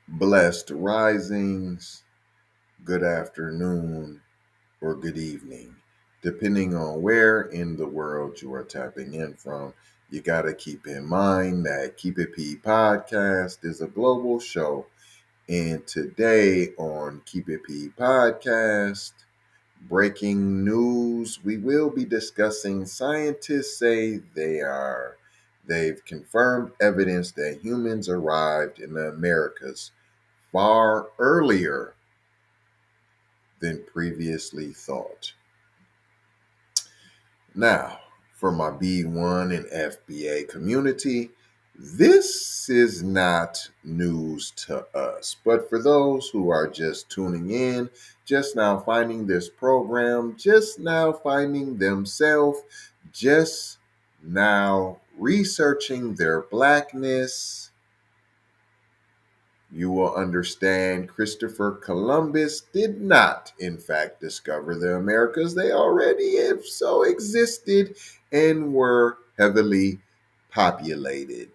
Blessed risings, good afternoon, or good evening, depending on where in the world you are tapping in from. You got to keep in mind that Keep It P podcast is a global show. And today on Keep It P podcast, breaking news, we will be discussing scientists say they've confirmed evidence that humans arrived in the Americas far earlier than previously thought. Now, for my B1 and FBA community, this is not news to us. But for those who are just tuning in, just now finding this program, just now finding themselves, just now researching their blackness, you will understand Christopher Columbus did not, in fact, discover the Americas. They already, if so, existed and were heavily populated.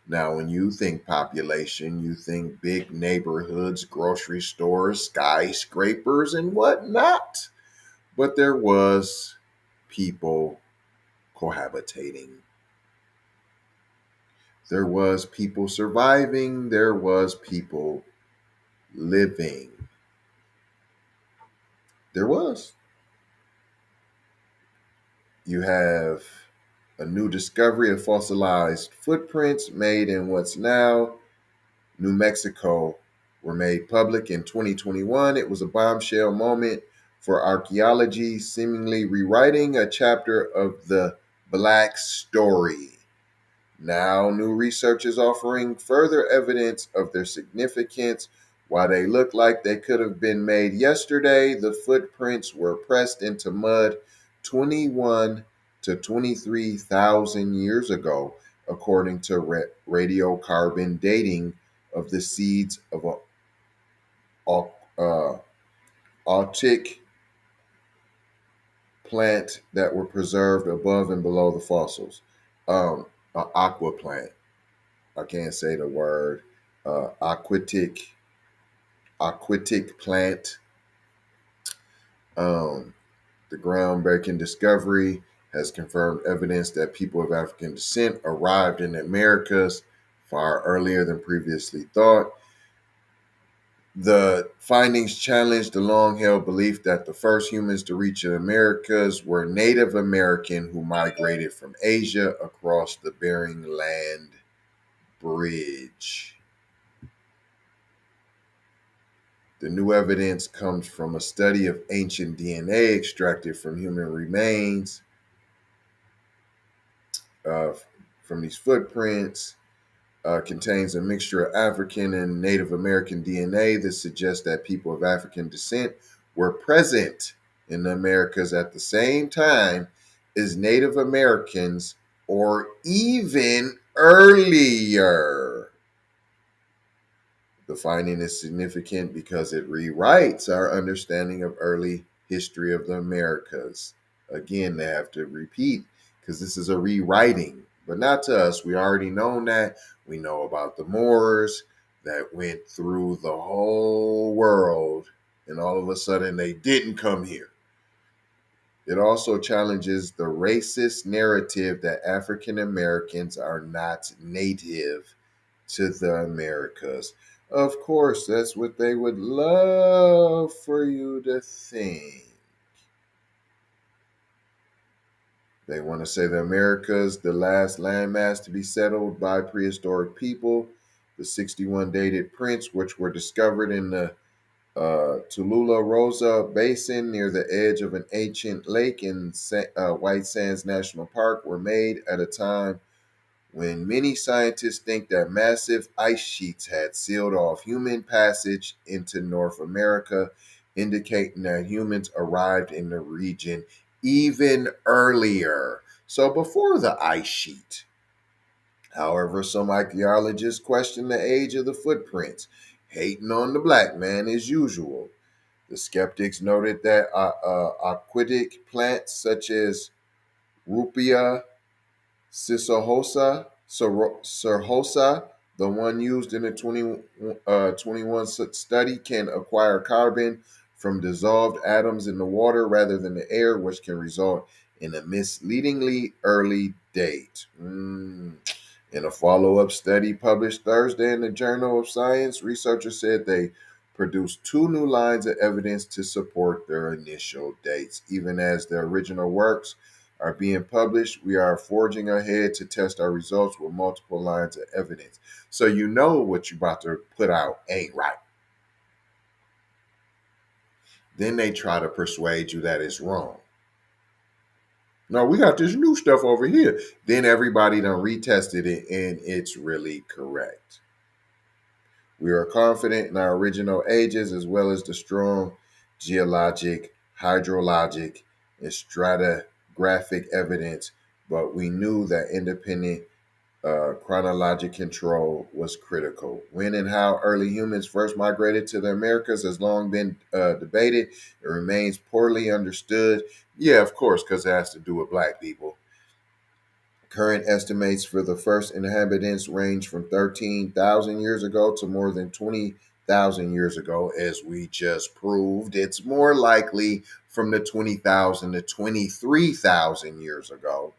Now, when you think population, you think big neighborhoods, grocery stores, skyscrapers, and whatnot. But there was people cohabitating. There was people surviving. There was people living. There was. You have a new discovery of fossilized footprints made in what's now New Mexico were made public in 2021. It was a bombshell moment for archaeology, seemingly rewriting a chapter of the Black story. Now, new research is offering further evidence of their significance. While they look like they could have been made yesterday, the footprints were pressed into mud 21 to 23,000 years ago, according to radiocarbon dating of the seeds of a aquatic plant that were preserved above and below the fossils. An aqua plant. I can't say the word. Aquatic plant. The groundbreaking discovery has confirmed evidence that people of African descent arrived in the Americas far earlier than previously thought. The findings challenge the long-held belief that the first humans to reach the Americas were Native American who migrated from Asia across the Bering Land Bridge. The new evidence comes from a study of ancient DNA extracted from human remains from these footprints. Contains a mixture of African and Native American DNA that suggests that people of African descent were present in the Americas at the same time as Native Americans or even earlier. The finding is significant because it rewrites our understanding of early history of the Americas. Again, they have to repeat because this is a rewriting, but not to us. We already know that. We know about the Moors that went through the whole world, and all of a sudden they didn't come here. It also challenges the racist narrative that African Americans are not native to the Americas. Of course, that's what they would love for you to think. They want to say the Americas, the last landmass to be settled by prehistoric people. The 61 dated prints, which were discovered in the Tulula Rosa Basin near the edge of an ancient lake in White Sands National Park, were made at a time when many scientists think that massive ice sheets had sealed off human passage into North America indicating that humans arrived in the region even earlier. So before the ice sheet. However, some archaeologists question the age of the footprints, hating on the black man as usual. The skeptics noted that aquatic plants such as Rupia Cirrhosa, the one used in the 21 study, can acquire carbon from dissolved atoms in the water rather than the air, which can result in a misleadingly early date. In a follow up study published Thursday in the Journal of Science, researchers said they produced two new lines of evidence to support their initial dates. Even as the original works are being published, we are forging ahead to test our results with multiple lines of evidence. So you know what you're about to put out ain't right. Then they try to persuade you that it's wrong. No, we got this new stuff over here. Then everybody done retested it and it's really correct. We are confident in our original ages as well as the strong geologic, hydrologic, and stratigraphic evidence, but we knew that independent chronologic control was critical. When and how early humans first migrated to the Americas has long been debated. It remains poorly understood. Yeah, of course, because it has to do with black people. Current estimates for the first inhabitants range from 13,000 years ago to more than 20,000 years ago, as we just proved. It's more likely from the 20,000 to 23,000 years ago.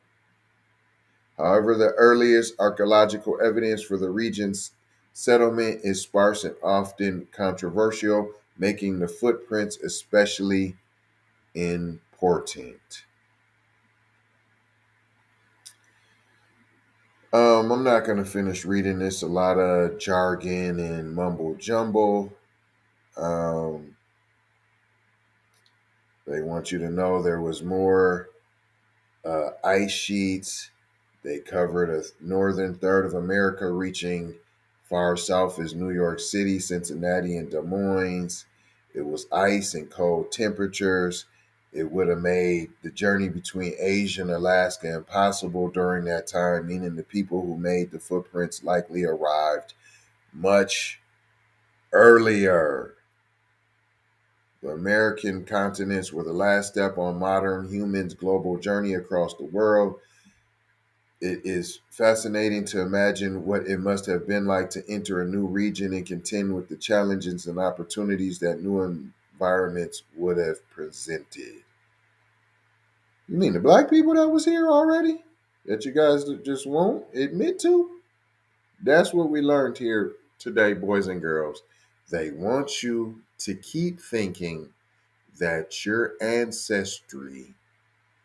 However, the earliest archaeological evidence for the region's settlement is sparse and often controversial, making the footprints especially important. I'm not going to finish reading this. A lot of jargon and mumble jumble. Um, they want you to know there was more ice sheets. They covered a northern third of America, reaching far south as New York City, Cincinnati, and Des Moines. It was ice and cold temperatures. It would have made the journey between Asia and Alaska impossible during that time, meaning the people who made the footprints likely arrived much earlier. The American continents were the last step on modern humans' global journey across the world. It is fascinating to imagine what it must have been like to enter a new region and contend with the challenges and opportunities that new environments would have presented. You mean the black people that was here already? That you guys just won't admit to? That's what we learned here today, boys and girls. They want you to keep thinking that your ancestry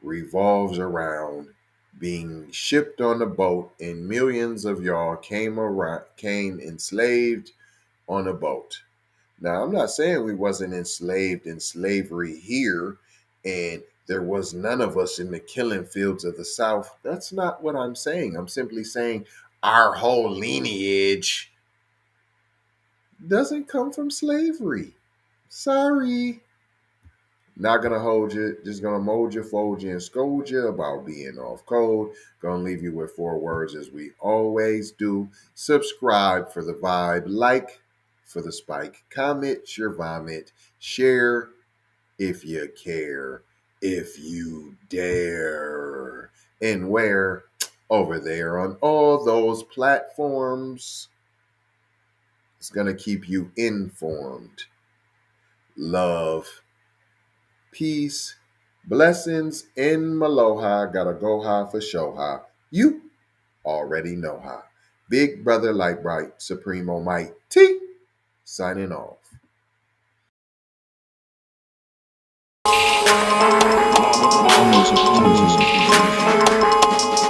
revolves around being shipped on a boat and millions of y'all came enslaved on a boat. Now, I'm not saying we wasn't enslaved in slavery here and there was none of us in the killing fields of the South. That's not what I'm saying. I'm simply saying our whole lineage doesn't come from slavery. Sorry. Not gonna hold you, just gonna mold you, fold you, and scold you about being off code. Gonna leave you with 4 words as we always do. Subscribe for the vibe, like for the spike, comment your vomit, share if you care, if you dare, and where over there on all those platforms. It's gonna keep you informed. Love, peace, blessings in Maloha. Gotta go high for show high. You already know how. Big brother like bright, Supremo Might T, signing off. Music.